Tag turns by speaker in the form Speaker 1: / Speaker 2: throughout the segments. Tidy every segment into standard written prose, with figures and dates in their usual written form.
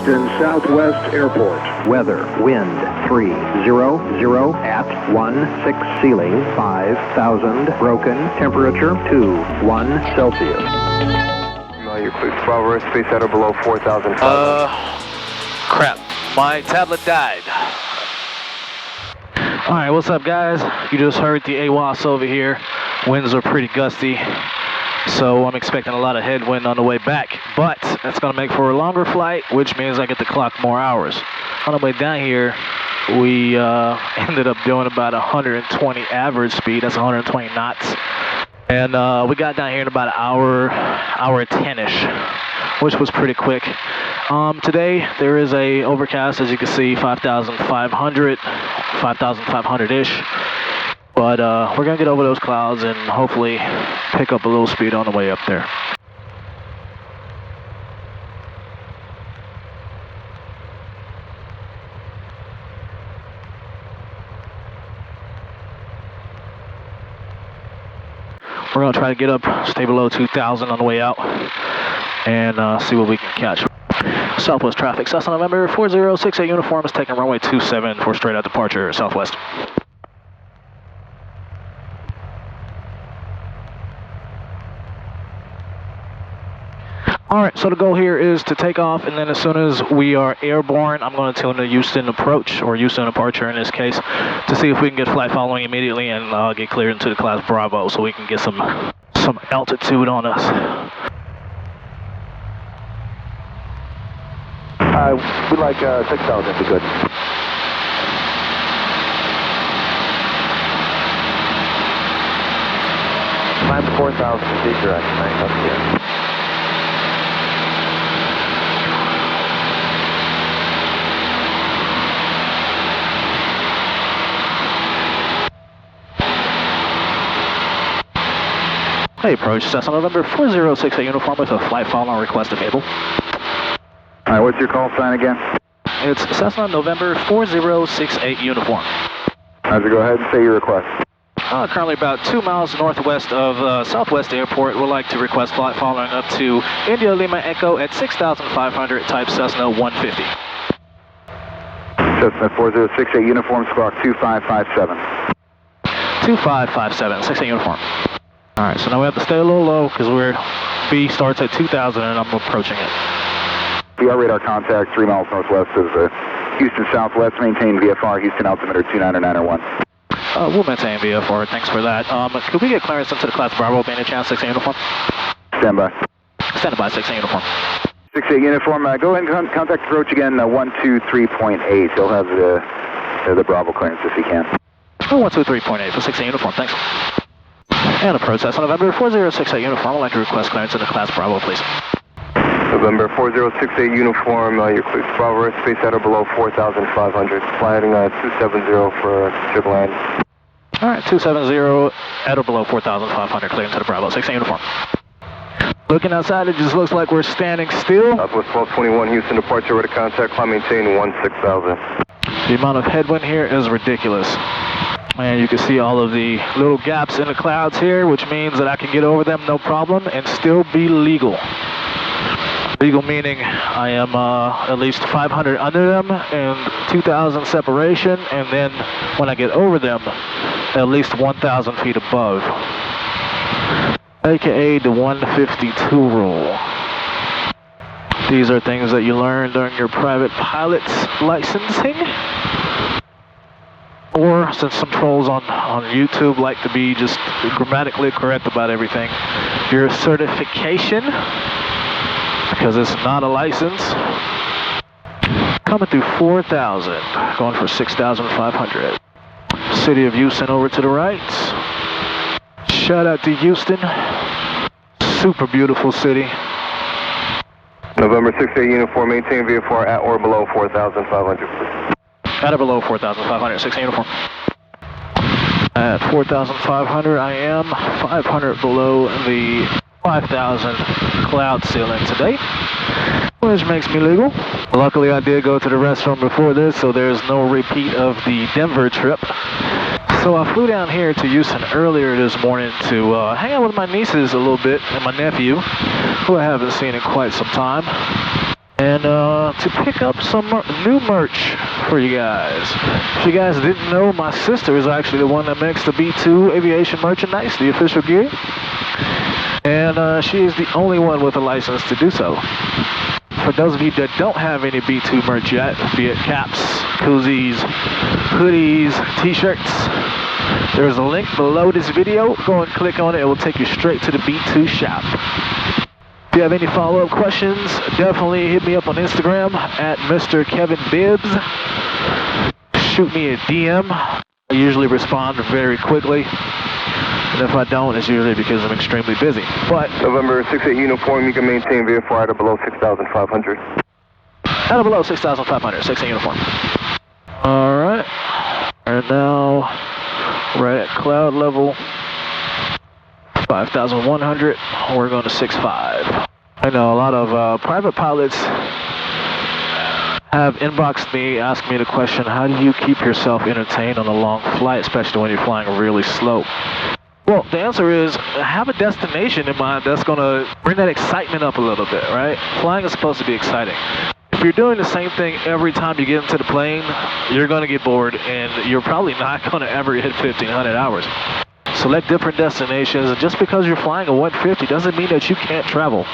Speaker 1: Houston Southwest Airport.
Speaker 2: Weather, wind 300 at 16 ceiling 5,000 broken temperature 21 Celsius.
Speaker 3: You're clear to Bravo, space at or below 4,000.
Speaker 4: Crap, my tablet died. Alright, what's up guys? You just heard the AWAS over here. Winds are pretty gusty, so I'm expecting a lot of headwind on the way back, but that's going to make for a longer flight, which means I get to clock more hours. On the way down here, we ended up doing about 120 average speed, that's 120 knots, and we got down here in about an hour 10-ish, which was pretty quick. Today there is a overcast, as you can see, 5,500-ish. But we're gonna get over those clouds and hopefully pick up a little speed on the way up there. We're gonna try to get up, stay below 2,000 on the way out, and see what we can catch. Southwest traffic, Cessna November 4068 uniform is taking runway 27 for straight out departure, Southwest. Alright, so the goal here is to take off, and then as soon as we are airborne, I'm going to tune the Houston approach, or Houston departure in this case, to see if we can get flight following immediately and get cleared into the class Bravo so we can get some altitude on us.
Speaker 3: We'd like 6,000 if we could. 4,000 to see direct, nice up here.
Speaker 4: Hey, approach Cessna November 4068 uniform with a flight following request available.
Speaker 3: Alright, what's your call sign again?
Speaker 4: It's Cessna November 4068 uniform.
Speaker 3: How's it go ahead and say your request?
Speaker 4: Currently about 2 miles northwest of Southwest Airport. Would like to request flight following up to India Lima Echo at 6,500, type Cessna 150.
Speaker 3: Cessna 4068 uniform, squawk 2557.
Speaker 4: 2557, 68 uniform. Alright, so now we have to stay a little low because B starts at 2,000 and I'm approaching it.
Speaker 3: VR radar contact 3 miles northwest of Houston Southwest. Maintain VFR, Houston altimeter 29901.
Speaker 4: We'll maintain VFR, thanks for that. Could we get clearance into the class Bravo, by any chance, 68 uniform?
Speaker 3: Stand by.
Speaker 4: Stand by, 68 uniform.
Speaker 3: 68 uniform, go ahead and contact approach again, 123.8. He'll have the Bravo clearance if he can.
Speaker 4: 123.8 for 68 uniform, thanks. And approach Cessna November 4068 uniform. I'd like to request clearance into class Bravo, please.
Speaker 3: November 4068 uniform, you're clear to Bravo, space at or below 4,500. Fly heading 270 for triple line.
Speaker 4: Alright, 270 at or below 4,500, clear into the Bravo, 68 uniform. Looking outside, it just looks like we're standing still.
Speaker 3: Southwest 1221, Houston departure, ready to contact, climb maintain 16,000.
Speaker 4: The amount of headwind here is ridiculous. And you can see all of the little gaps in the clouds here, which means that I can get over them no problem and still be legal. Legal meaning I am at least 500 under them and 2,000 separation, and then when I get over them, at least 1,000 feet above. AKA the 152 rule. These are things that you learn during your private pilot's licensing. Or, since some trolls on YouTube like to be just grammatically correct about everything, your certification, because it's not a license, coming through 4,000, going for 6,500. City of Houston over to the right. Shout out to Houston. Super beautiful city.
Speaker 3: November 68 uniform, maintain VFR at or below 4,500.
Speaker 4: At or below 4,500, 16 uniform. At 4,500, I am 500 below the 5,000 cloud ceiling today, which makes me legal. Luckily, I did go to the restroom before this, so there's no repeat of the Denver trip. So I flew down here to Houston earlier this morning to hang out with my nieces a little bit and my nephew, who I haven't seen in quite some time. And to pick up some new merch for you guys. If you guys didn't know, my sister is actually the one that makes the B2 aviation merchandise, the official gear. And she is the only one with a license to do so. For those of you that don't have any B2 merch yet, be it caps, koozies, hoodies, t-shirts, there's a link below this video. Go and click on it. It will take you straight to the B2 shop. If you have any follow-up questions, definitely hit me up on Instagram at Mr. Kevin Bibbs. Shoot me a DM. I usually respond very quickly. And if I don't, it's usually because I'm extremely busy. But
Speaker 3: November 68 uniform, you can maintain VFR at or below 6,500.
Speaker 4: At or below 6,500, 68 uniform. All right. And now we're at cloud level 5,100. We're going to 6.5. I know a lot of private pilots have inboxed me, asked me the question, how do you keep yourself entertained on a long flight, especially when you're flying really slow? Well, the answer is have a destination in mind that's going to bring that excitement up a little bit, right? Flying is supposed to be exciting. If you're doing the same thing every time you get into the plane, you're going to get bored and you're probably not going to ever hit 1,500 hours. Select different destinations, and just because you're flying a 150 doesn't mean that you can't travel.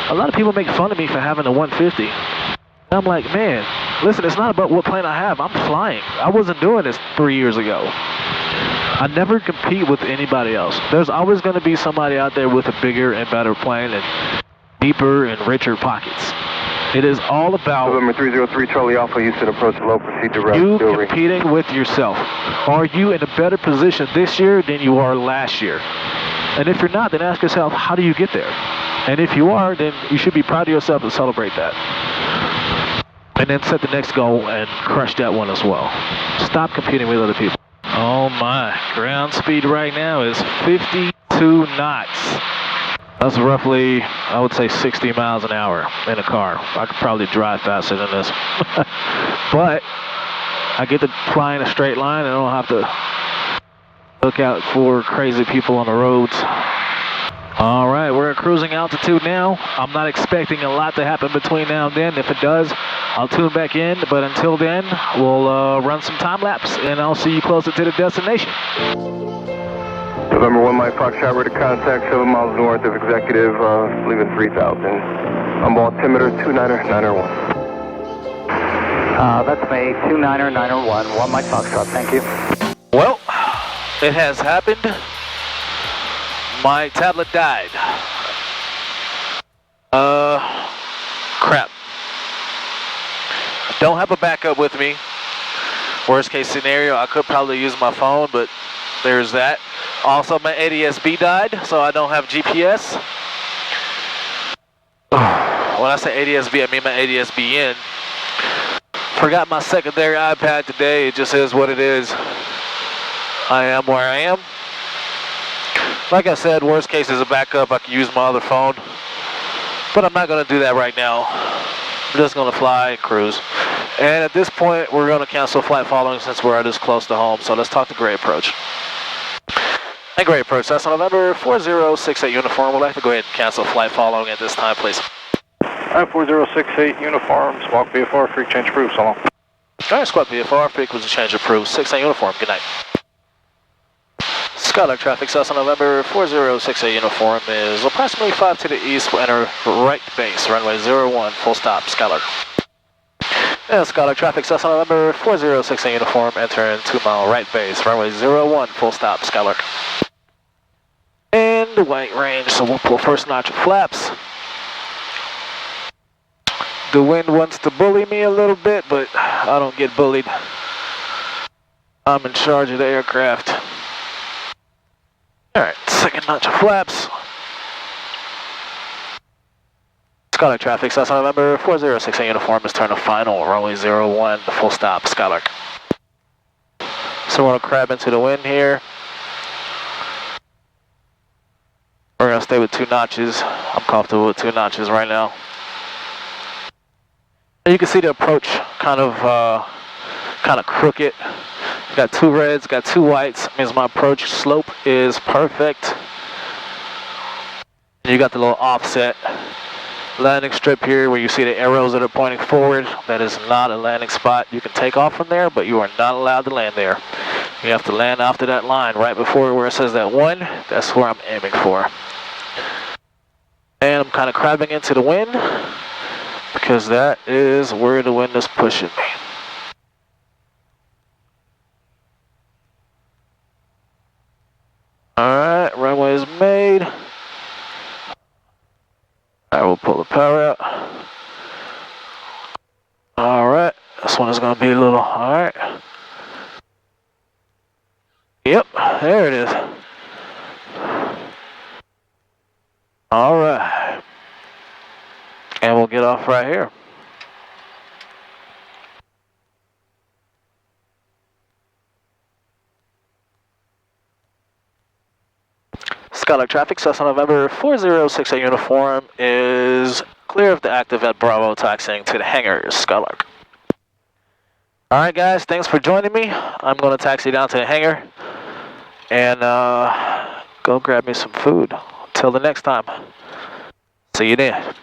Speaker 4: A lot of people make fun of me for having a 150. And I'm like, man, listen, it's not about what plane I have. I'm flying. I wasn't doing this 3 years ago. I never compete with anybody else. There's always going to be somebody out there with a bigger and better plane and deeper and richer pockets. It is all about
Speaker 3: November 303 Charlie Alpha, Houston approach low, proceed direct.
Speaker 4: you competing with yourself. Are you in a better position this year than you are last year? And if you're not, then ask yourself, how do you get there? And if you are, then you should be proud of yourself and celebrate that. And then set the next goal and crush that one as well. Stop competing with other people. Oh my, ground speed right now is 52 knots. That's roughly, I would say, 60 miles an hour in a car. I could probably drive faster than this. But I get to fly in a straight line and I don't have to look out for crazy people on the roads. All right, we're at cruising altitude now. I'm not expecting a lot to happen between now and then. If it does, I'll tune back in. But until then, we'll run some time lapse and I'll see you closer to the destination.
Speaker 3: November 1 Mike Foxtrot, ready to contact 7 miles north of Executive, leaving 3,000. I'm altimeter 29901.
Speaker 2: That's me, 29901, 1 Mike Foxtrot, thank you.
Speaker 4: Well, it has happened. My tablet died. Crap. I don't have a backup with me. Worst case scenario, I could probably use my phone, but there's that. Also, my ADS-B died, so I don't have GPS. When I say ADS-B, I mean my ADS-BN. Forgot my secondary iPad today. It just is what it is. I am where I am. Like I said, worst case is a backup. I can use my other phone. But I'm not going to do that right now. I'm just going to fly and cruise. And at this point, we're going to cancel flight following since we're this close to home. So let's talk to Gray Approach. Hey, Gray Approach, that's on November 4068 uniform. We'd like to go ahead and cancel flight following at this time, please.
Speaker 1: 4068 uniform, squawk VFR, freak change approved, so long.
Speaker 4: Alright, squawk VFR, frequency change approved, 68 uniform, good night. Skylark traffic, Cessna November 4068 uniform is approximately 5 to the east, will enter right base, runway 01, full stop, Skylark. And Skylark traffic, Cessna November 4068 uniform, entering 2 mile right base, runway 01, full stop, Skylark. And the white range, so we'll pull first notch of flaps. The wind wants to bully me a little bit, but I don't get bullied. I'm in charge of the aircraft. Alright, second notch of flaps. Skylark traffic, Cessna November 4068 uniform is turn to final, runway 01, the full stop, Skylark. So we're going to crab into the wind here. We're going to stay with 2 notches. I'm comfortable with 2 notches right now. And you can see the approach kind of crooked. Got 2 reds, got 2 whites. Means my approach slope is perfect. And you got the little offset. landing strip here where you see the arrows that are pointing forward. That is not a landing spot. You can take off from there, but you are not allowed to land there. You have to land after that line right before where it says that 1. That's where I'm aiming for. And I'm kind of crabbing into the wind because that is where the wind is pushing me. Alright, runway is made. I will pull the power out. Alright, this one is going to be a little, alright. Yep, there it is. Alright. And we'll get off right here. Skylark traffic, Cessna November 4068 uniform is clear of the active at Bravo, taxiing to the hangar, Skylark. Alright guys, thanks for joining me. I'm going to taxi down to the hangar and go grab me some food. Until the next time, see you then.